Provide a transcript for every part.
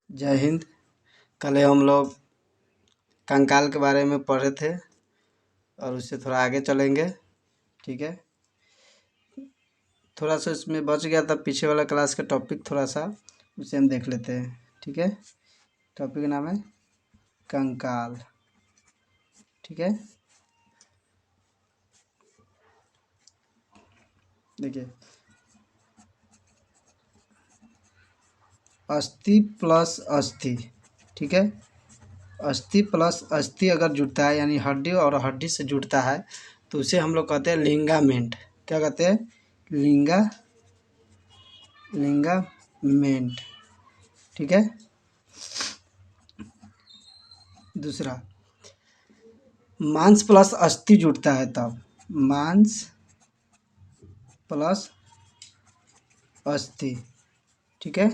जय हिंद। कल हम लोग कंकाल के बारे में पढ़े थे और उससे थोड़ा आगे चलेंगे। ठीक है, थोड़ा सा इसमें बच गया था पीछे वाला क्लास का टॉपिक, थोड़ा सा उसे हम देख लेते हैं। ठीक है, टॉपिक का नाम है कंकाल। ठीक है, देखिए, अस्थि प्लस अस्थि। ठीक है, अस्थि प्लस अस्थि अगर जुड़ता है यानी हड्डी और हड्डी से जुड़ता है तो उसे हम लोग कहते हैं लिंगामेंट। क्या कहते हैं? लिंगामेंट। ठीक है, दूसरा, मांस प्लस अस्थि जुड़ता है तब मांस प्लस अस्थि। ठीक है,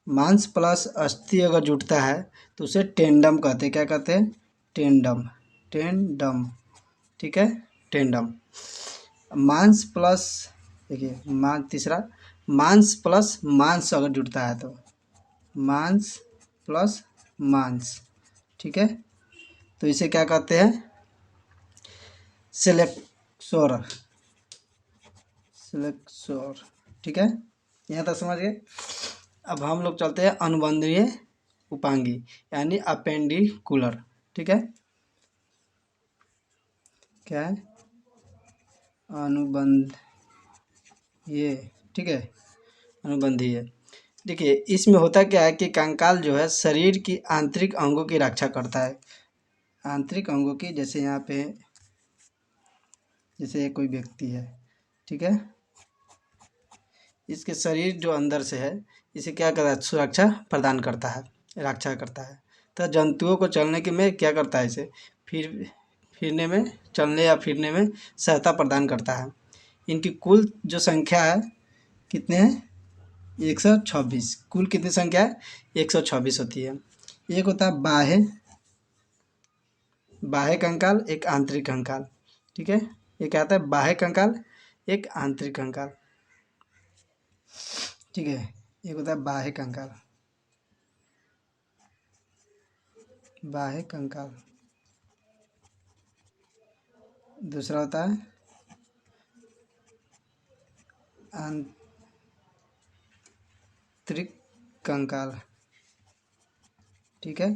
मांस प्लस अस्थि अगर जुड़ता है तो उसे टेंडम कहते हैं। क्या कहते हैं? टेंडम। टेंडम। ठीक है, टेंडम। मांस प्लस, देखिए, तीसरा, मांस प्लस मांस अगर जुड़ता है तो मांस प्लस मांस। ठीक है, तो इसे क्या कहते हैं? सेलेक्सोर। सेलेक्सोर। ठीक है, यहाँ तक समझ गए। अब हम लोग चलते हैं अनुबंधीय उपांगी यानी अपेंडिकुलर। ठीक है, क्या है? अनुबंध ये। ठीक है, अनुबंधीय। देखिए, इसमें होता क्या है कि कंकाल जो है शरीर की आंतरिक अंगों की रक्षा करता है। आंतरिक अंगों की, जैसे यहाँ पे, जैसे कोई व्यक्ति है। ठीक है, इसके शरीर जो अंदर से है इसे क्या करता है? सुरक्षा प्रदान करता है, रक्षा करता है। तो जंतुओं को चलने के में क्या करता है? इसे फिरने में, चलने या फिरने में सहायता प्रदान करता है। इनकी कुल जो संख्या है कितने हैं? 126। कुल कितनी संख्या है? 126 होती है। एक होता है बाह्य बाह्य कंकाल, एक आंतरिक कंकाल। ठीक है, ये क्या आता है? बाह्य कंकाल, एक आंतरिक कंकाल। ठीक है, एक होता है बाह्य कंकाल, बाह्य कंकाल। दूसरा होता है आंतरिक कंकाल। ठीक है,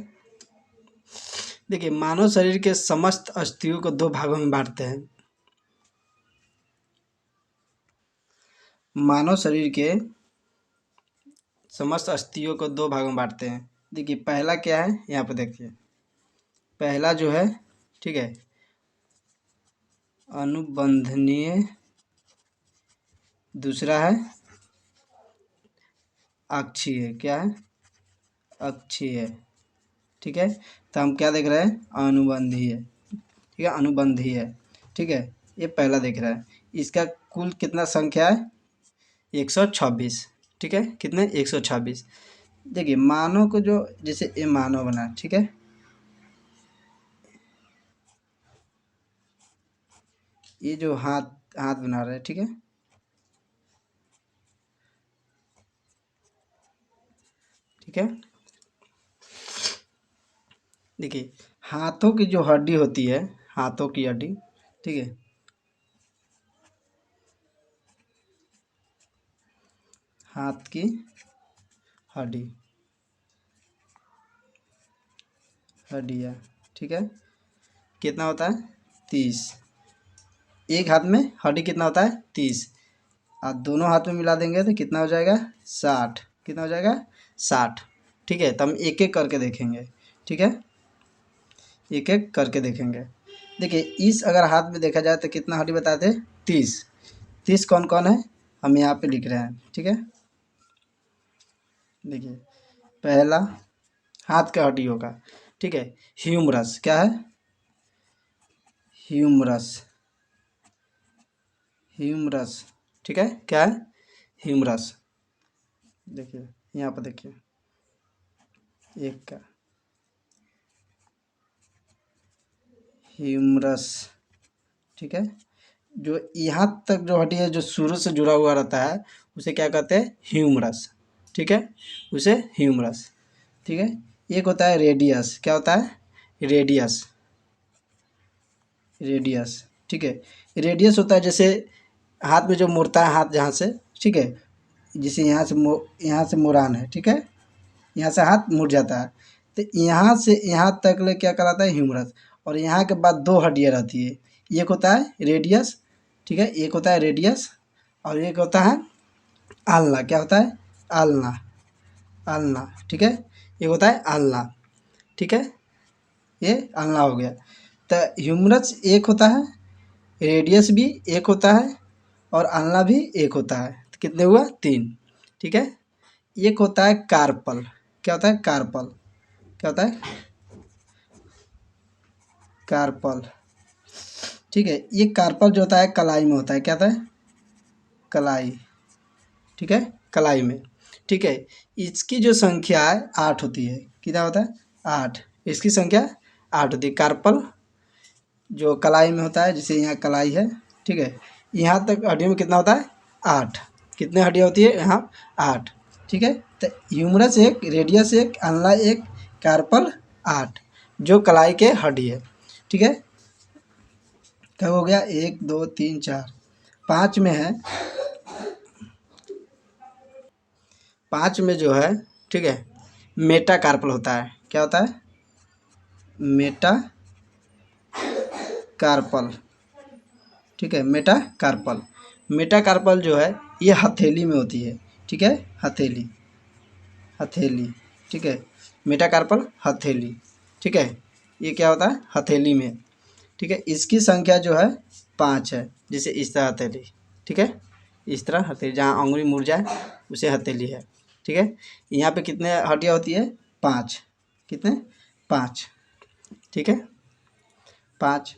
देखिए, मानव शरीर के समस्त अस्थियों को दो भागों में बांटते हैं। मानव शरीर के समस्त अस्थियों को दो भागों में बांटते हैं। देखिए, पहला क्या है यहाँ पर देखिए, पहला जो है, ठीक है, अनुबंधनीय। दूसरा है अक्षीय। क्या है? अक्षीय। ठीक है, तो हम क्या देख रहे हैं? अनुबंधीय। ठीक है, अनुबंधीय। ठीक है, ये पहला देख रहा है। इसका कुल कितना संख्या है? 126। ठीक है, कितने? 126। देखिए, मानव को जो, जैसे ये मानव बना, ठीक है, ये जो हाथ हाथ बना रहे हैं, ठीक है, ठीक है, देखिए, हाथों की जो हड्डी होती है, हाथों की हड्डी, ठीक है, हाथ की हड्डी, हड्डियाँ। ठीक है, कितना होता है? 30। एक हाथ में हड्डी कितना होता है? 30। और दोनों हाथ में मिला देंगे तो कितना हो जाएगा? 60। कितना हो जाएगा? 60। ठीक है, तो हम एक एक करके देखेंगे। ठीक है, एक एक करके देखेंगे। देखिए, इस अगर हाथ में देखा जाए तो कितना हड्डी बताते हैं? 30। 30 कौन कौन है? हम यहाँ पे लिख रहे हैं। ठीक है, देखिए, पहला हाथ का हड्डी होगा, ठीक है, ह्यूमरस। क्या है? ह्यूमरस। ह्यूमरस। ठीक है, क्या है? ह्यूमरस। देखिए, यहाँ पर देखिए, एक का ह्यूमरस। ठीक है, जो यहाँ तक जो हड्डी है जो शुरू से जुड़ा हुआ रहता है उसे क्या कहते हैं? ह्यूमरस। ठीक है, उसे ह्यूमरस। ठीक है। एक होता है रेडियस, क्या होता है? रेडियस, रेडियस, ठीक है। रेडियस होता है जैसे हाथ में जो मुड़ता है, हाथ जहाँ से, ठीक है, जैसे यहाँ से मुड़ान है, ठीक है, यहाँ से हाथ मुड़ जाता है, तो यहाँ से यहाँ तक ले क्या कहलाता है? ह्यूमरस। और यहाँ के बाद दो हड्डियाँ रहती है, एक होता है रेडियस, ठीक है, एक होता है रेडियस, और एक होता है आल्ना, क्या होता है? आल्ना, आल्ना, ठीक है, एक होता है आल्ना, ठीक है, ये आल्ना हो गया। तो ह्यूमरस एक होता है, रेडियस भी एक होता है, और आल्ना भी एक होता है, तो कितने हुआ? 3, ठीक है। एक होता है कार्पल, क्या होता है? कार्पल, क्या होता है? कार्पल, ठीक है। ये कार्पल जो होता है कलाई में होता है, क्या होता है? कलाई, ठीक है, कलाई में, ठीक है। इसकी जो संख्या है 8 होती है, कितना होता है? 8, इसकी संख्या 8 होती है। कार्पल जो कलाई में होता है, जैसे यहाँ कलाई है, ठीक है, यहाँ तक हड्डियों में कितना होता है? 8, कितने हड्डियाँ होती है यहाँ? 8, ठीक है। तो ह्यूमरस एक, रेडियस एक, अनला एक, कार्पल 8, जो कलाई के हड्डी है, ठीक है। कब हो गया? 1 2 3 4, 5 में है, 5 में जो है, ठीक है, मेटा कार्पल होता है, क्या होता है? मेटा कार्पल, ठीक है, मेटा कार्पल। मेटा कार्पल जो है ये हथेली में होती है, ठीक है, हथेली, हथेली, ठीक है, मेटा कार्पल हथेली, ठीक है, ये क्या होता है? हथेली में, ठीक है। इसकी संख्या जो है 5 है, जैसे इस तरह हथेली, ठीक है, इस तरह हथेली, जहाँ अंगुली मुड़ जाए उसे हथेली है, ठीक है। यहाँ पे कितने हड्डियाँ होती है? 5, कितने? 5, ठीक है, 5,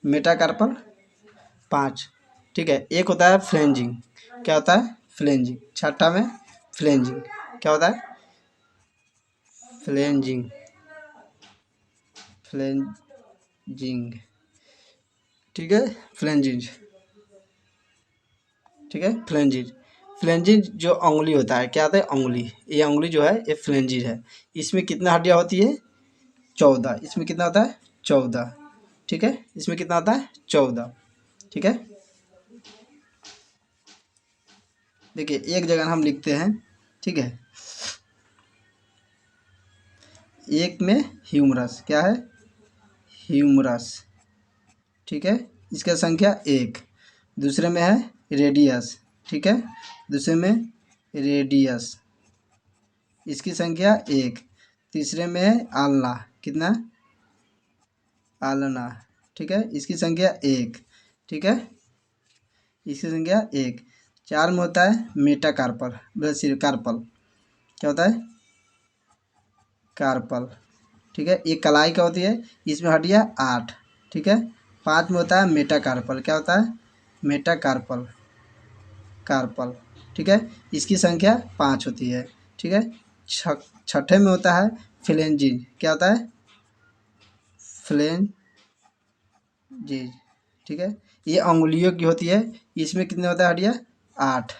मेटाकार्पल 5, ठीक है। एक होता है फ्लेंजिंग, क्या होता है? फ्लेंजिंग, छठा में फ्लेंजिंग, क्या होता है? फ्लेंजिंग, फ्लेंजिंग, ठीक है, फ्लेंजिंग, ठीक है, फ्लेंजिज। फ्लेंजिज जो उंगली होता है, क्या होता है? उंगली, ये उंगली जो है ये फ्लेंजिज है। इसमें कितना हड्डियाँ होती है? 14, इसमें कितना होता है? 14, ठीक है, इसमें कितना होता है? 14, ठीक है। देखिए एक जगह हम लिखते हैं, ठीक है, एक में ह्यूमरस, क्या है? ह्यूमरस, ठीक है, इसका संख्या 1, दूसरे में है रेडियस, ठीक है, दूसरे में रेडियस, इसकी संख्या 1, तीसरे में है आलना, कितना? आलना, ठीक है, इसकी संख्या 1, ठीक है, इसकी संख्या 1, 4 में होता है मेटाकार्पल, कार्पल, क्या होता है? कार्पल, ठीक है, ये कलाई का होती है, इसमें हड्डियाँ 8, ठीक है। 5 में होता है मेटाकार्पल, क्या होता है? मेटाकार्पल, कार्पल, ठीक है, इसकी संख्या 5 होती है, ठीक है। छठे में होता है फ्लेंजिज, क्या होता है? फ्लेंजिज, ठीक है, ये अंगुलियों की होती है, इसमें कितने होता है हड्डियाँ? 8,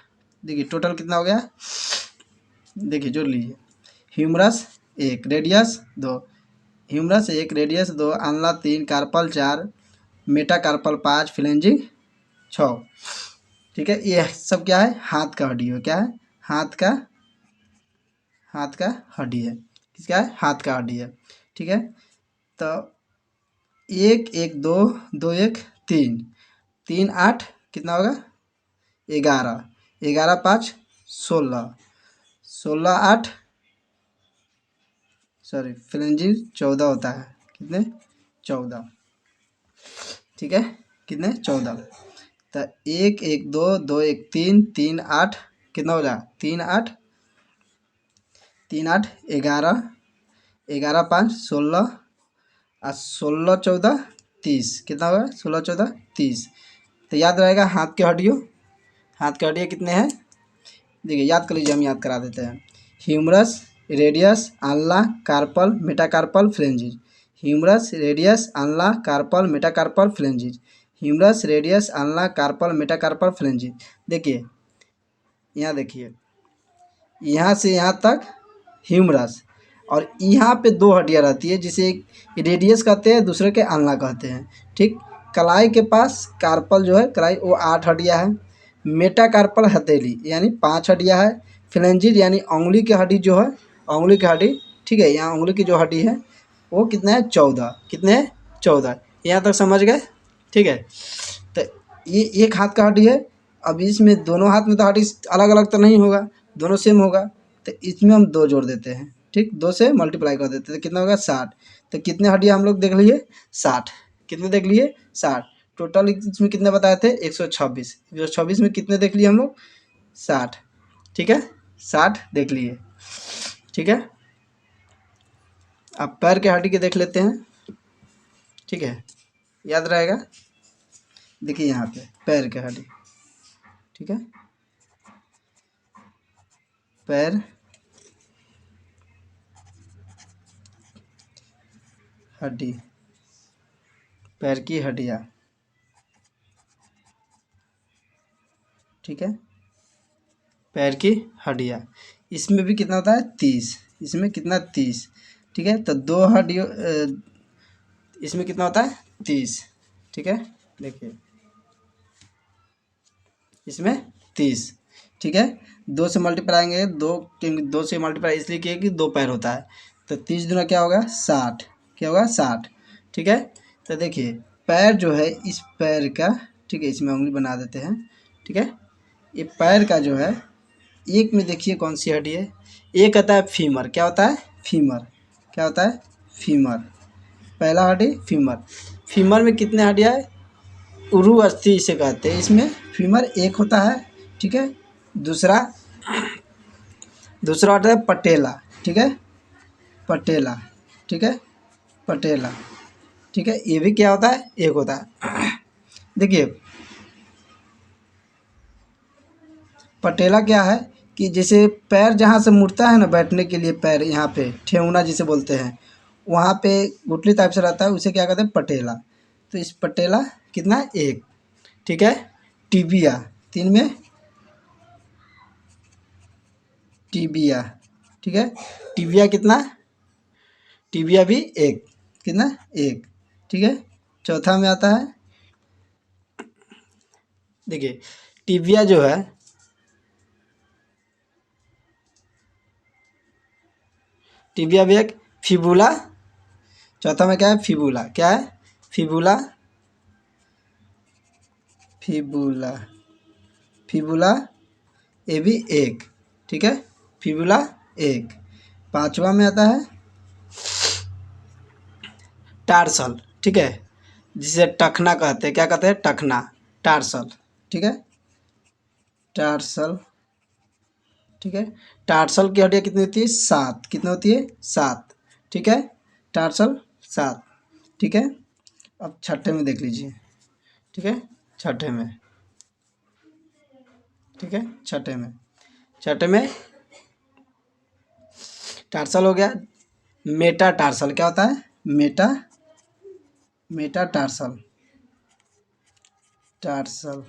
देखिए टोटल कितना हो गया, देखिए जोड़ लीजिए। ह्यूमरस 1, रेडियस 2, ह्यूमरस 1, रेडियस 2, आंला 3, कार्पल 4, मेटाकार्पल 5, फ्लेंजिंग 6, ठीक है। ये सब क्या है? हाथ का हड्डी है, क्या है? हाथ का, हाथ का हड्डी है, किसका है? हाथ का हड्डी है, ठीक है। तो 1 1 2 2 1 3, 3 8, कितना होगा? 11, 11 5 16, 16 8, सॉरी फ्लेंजिंग 14 होता है, कितने? 14, ठीक है, कितने? 14। तो 1 1 2 2 1 3, 3 8, कितना हो जाए? 3 8, 3 8 11, 11 5 16, और 16 14 30, कितना होगा? 16 14 30। तो याद रहेगा हाथ की हड्डियों, हाथ की हड्डियाँ कितने हैं? देखिए याद कर लीजिए, हम याद करा देते हैं। Humerus, radius, आंला, carpel, metacarpal, फ्लेंजिज, humerus, radius, आंला, carpel, metacarpal, फ्लेंजिज, humerus, radius, आंला, carpel, metacarpal, फ्लेंजिज। देखिए यहाँ देखिए, यहाँ से यहाँ तक ह्यूमरस, और यहाँ पे दो हड्डियाँ रहती है, जिसे एक रेडियस कहते हैं, दूसरे के अल्ना कहते हैं। ठीक, कलाई के पास कार्पल जो है कलाई वो 8 हड्डियाँ है। मेटाकार्पल हथेली यानी 5 हड्डियाँ है। फ्लेंजिड यानी उंगली की हड्डी जो है, उंगली की हड्डी, ठीक है, यहाँ उंगली की जो हड्डी है वो कितने है 14, कितने हैं 14। यहाँ तक समझ गए, ठीक है। तो ये एक हाथ का हड्डी है। अब इसमें दोनों हाथ में तो हड्डी अलग अलग तो नहीं होगा, दोनों सेम होगा, तो इसमें हम 2 जोड़ देते हैं। ठीक, 2 से मल्टीप्लाई कर देते हैं तो कितना होगा 60। तो कितने हड्डियाँ हम लोग देख लिए 60, कितने देख लिए 60। टोटल इसमें कितने बताए थे 126, 126 में कितने देख लिए हम लोग 60, ठीक है 60 देख लिए, ठीक है। अब पैर के हड्डी के देख लेते हैं, ठीक है, याद रहेगा। देखिए यहाँ पे पैर के हड्डी, ठीक है, पैर हड्डी, पैर की हड्डियाँ, ठीक है, पैर की हड्डियाँ। इसमें भी कितना होता है 30, इसमें कितना 30, ठीक है। तो 2 हड्डियों इसमें कितना होता है 30, ठीक है। देखिए इसमें 30, ठीक है। 2 से मल्टीप्लाई आएंगे, 2 क्योंकि 2 से मल्टीप्लाई इसलिए किए कि 2 पैर होता है, तो 30 दूना क्या होगा 60, क्या होगा 60, ठीक है। तो देखिए पैर जो है इस पैर का, ठीक है, इसमें उंगली बना देते हैं, ठीक है। ये पैर का जो है एक में देखिए कौन सी हड्डी है, एक आता है फीमर, क्या होता है फीमर, क्या होता है फीमर, पहला हड्डी फीमर। फीमर में कितने हड्डियाँ है, उरु अस्थि इसे कहते हैं, इसमें फीमर एक होता है, ठीक है। दूसरा दूसरा होता है पटेला, ठीक है, पटेला, ठीक है, पटेला, ठीक है, ये भी क्या होता है एक होता है। देखिए पटेला क्या है कि जैसे पैर जहाँ से मुड़ता है ना बैठने के लिए, पैर यहाँ पे ठेहुना जिसे बोलते हैं, वहाँ पे गुठली टाइप से रहता है, उसे क्या कहते हैं पटेला। तो इस पटेला कितना है एक, ठीक है। टिबिया 3 में टिबिया, ठीक है, टिबिया कितना, टिबिया भी एक, कितना एक, ठीक है। चौथा में आता है, देखिए टिबिया जो है, टिबिया भी एक, फिबुला, चौथा में क्या है फिबुला, क्या है फिबुला, फिबुला, फिबुला ये भी एक, ठीक है, फिबुला एक। पांचवा में आता है टार्सल, ठीक है, जिसे टखना कहते हैं, क्या कहते हैं टखना, टार्सल, ठीक है, टार्सल, ठीक है। टार्सल की हड्डियाँ कितनी होती है 7, कितनी होती है 7, ठीक है, टार्सल 7, ठीक है। अब छठे में देख लीजिए, ठीक है, छठे में, ठीक है, छठे में, छठे में टार्सल हो गया। मेटा टार्सल क्या होता है मेटा, मेटा टार्सल, टार्सल,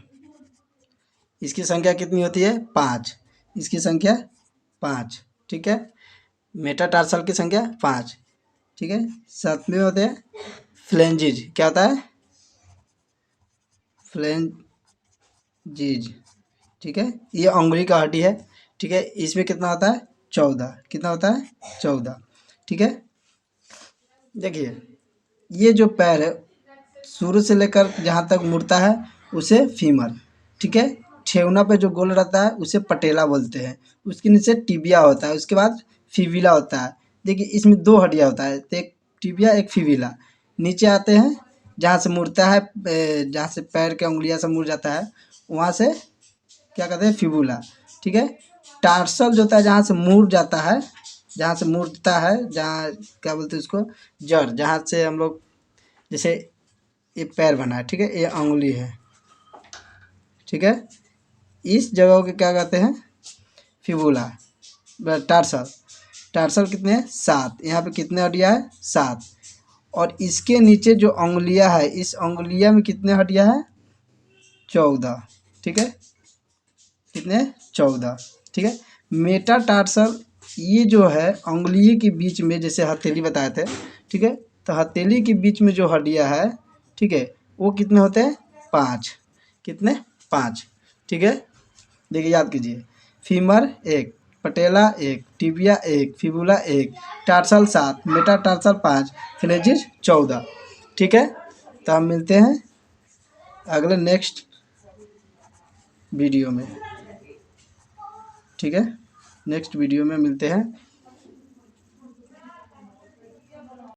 इसकी संख्या कितनी होती है 5, इसकी संख्या 5, ठीक है, मेटा टार्सल की संख्या 5, ठीक है। सातवें होते हैं फ्लेंजिज, क्या होता है फ्लेंजिज, ठीक है, ये उंगली का हड्डी है, ठीक है। इसमें कितना होता है 14, कितना होता है 14, ठीक है। देखिए ये जो पैर है शुरू से लेकर जहाँ तक मुड़ता है उसे फीमर, ठीक है। ठेहुना पे जो गोल रहता है उसे पटेला बोलते हैं, उसके नीचे टिबिया होता है, उसके बाद फिविला होता है। देखिए इसमें 2 हड्डियाँ होता है, तो एक टिबिया एक फिविला। नीचे आते हैं जहाँ से मुड़ता है, जहाँ से पैर के उंगलियाँ से मुड़ जाता है वहाँ से क्या कहते हैं फिबुला, ठीक है। टार्सल जो होता है जहाँ से मुड़ जाता है, जहाँ से मुड़ता है, जहाँ क्या बोलते हैं उसको जड़, जहाँ से हम लोग जैसे ये पैर बना है, ठीक है, ये उंगली है, ठीक है, इस जगह को क्या कहते हैं फिबुला। टार्सल, टार्सल कितने हैं 7, यहाँ पे कितने हड्डियाँ है 7, और इसके नीचे जो उंगलियाँ है इस उंगलिया में कितने हड्डियाँ हैं 14, ठीक है, कितने 14, ठीक है। मेटा टार्सल ये जो है उंगली के बीच में, जैसे हथेली बताए थे, ठीक है, तो हथेली के बीच में जो हड्डियाँ है, ठीक है, वो कितने होते हैं? 5। कितने? 5। ठीक है, देखिए याद कीजिए। फीमर 1, पटेला 1, टिबिया 1, फिबुला 1, टार्सल 7, मेटाटार्सल 5, फ्लेजिस 14। ठीक है, तो हम मिलते हैं अगले नेक्स्ट वीडियो में। ठीक है, नेक्स्ट वीडियो में मिलते हैं।